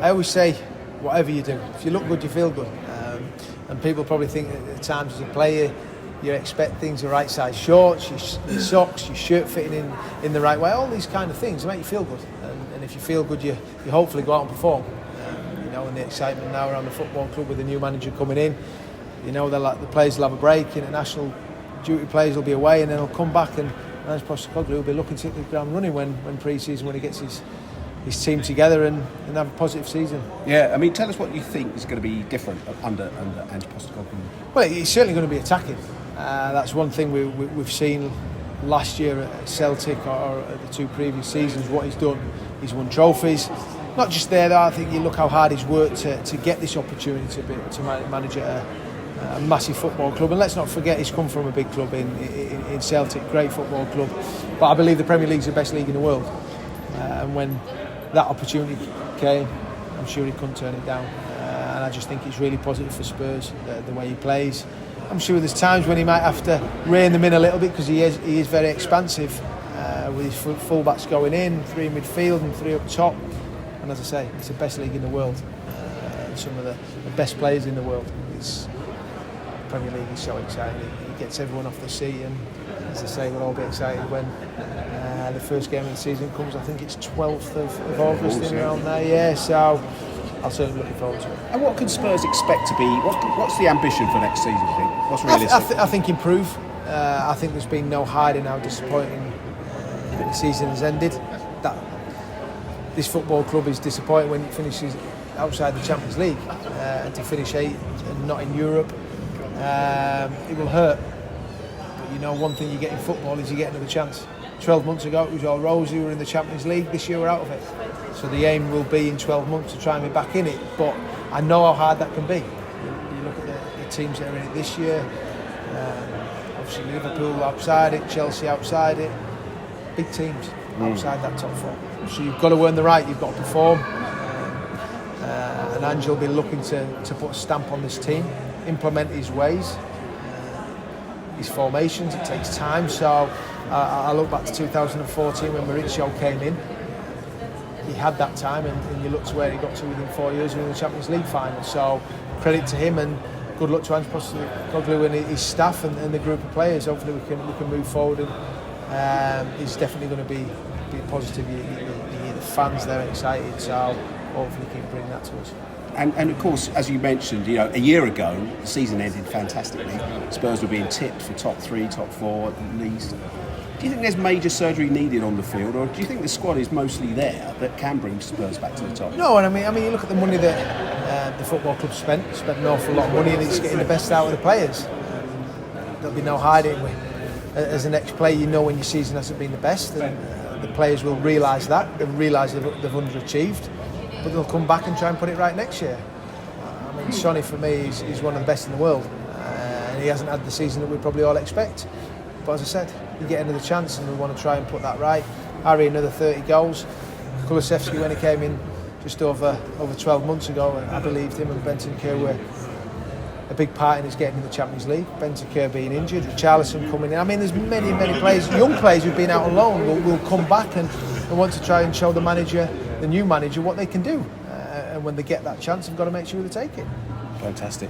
I always say, whatever you do, if you look good, you feel good. And people probably think that at times as a player, you expect things the right size shorts, your socks, your shirt fitting in the right way, all these kind of things make you feel good. And if you feel good, you hopefully go out and perform. And the excitement now around the football club with the new manager coming in, the players will have a break, international duty players will be away, and then they'll come back, and Ange Postecoglou will be looking to hit the ground running when pre-season, when he gets his team together and have a positive season. Yeah, I mean, tell us what you think is going to be different under Ange Postecoglou. Well, he's certainly going to be attacking. That's one thing we've seen last year at Celtic or at the two previous seasons. What he's done, he's won trophies. Not just there, though. I think you look how hard he's worked to get this opportunity to manage a massive football club. And let's not forget, he's come from a big club in Celtic, great football club. But I believe the Premier League's the best league in the world. And when that opportunity came, I'm sure he couldn't turn it down. And I just think it's really positive for Spurs, the way he plays. I'm sure there's times when he might have to rein them in a little bit, because he is very expansive with his full-backs going in, 3 in midfield and 3 up top. And as I say, it's the best league in the world. Some of the best players in the world. The Premier League is so exciting. It gets everyone off the seat, and as I say, we'll all be excited when the first game of the season comes. I think it's 12th of August, around there. Yeah, so I'm certainly looking forward to it. And what can Spurs expect to be? What's the ambition for next season, do you think? What's realistic? I think improve. I think there's been no hiding how disappointing the season has ended. That this football club is disappointing when it finishes outside the Champions League, and to finish 8th and not in Europe, it will hurt. But one thing you get in football is you get another chance. 12 months ago it was all rosy, we were in the Champions League. This year we're out of it. So the aim will be in 12 months to try and be back in it. But I know how hard that can be. You look at the teams that are in it this year. Obviously Liverpool outside it, Chelsea outside it. Big teams outside that top 4. So you've got to earn the right, you've got to perform. And Ange will be looking to put a stamp on this team, implement his ways, his formations. It takes time. So I look back to 2014 when Mauricio came in. He had that time, and you look to where he got to within 4 years in the Champions League final. So credit to him, and good luck to Ange Postecoglou and his staff and the group of players. Hopefully we can move forward, and it's definitely going to be positive. You hear the fans, they're excited, so hopefully he can bring that to us. And of course, as you mentioned, a year ago the season ended fantastically. Spurs were being tipped for top 3, top 4 at least. Do you think there's major surgery needed on the field, or do you think the squad is mostly there that can bring Spurs back to the top? No, and I mean, you look at the money that the football club spent an awful lot of money, and it's getting the best out of the players. There'll be no hiding. As an ex-player, when your season hasn't been the best, and the players will realise that. They'll realise they've underachieved, but they'll come back and try and put it right next year. I mean, Sonny for me is one of the best in the world, and he hasn't had the season that we probably all expect. But as I said, you get another chance, and we want to try and put that right. Harry, another 30 goals. Kulusevski, when he came in just over 12 months ago, and I believed him, and Bentancur were a big part in us getting in the Champions League. Bentancur being injured, Richarlison coming in. I mean, there's many players, young players who've been out on loan will come back and want to try and show the new manager what they can do. And when they get that chance, they've got to make sure they take it. Fantastic.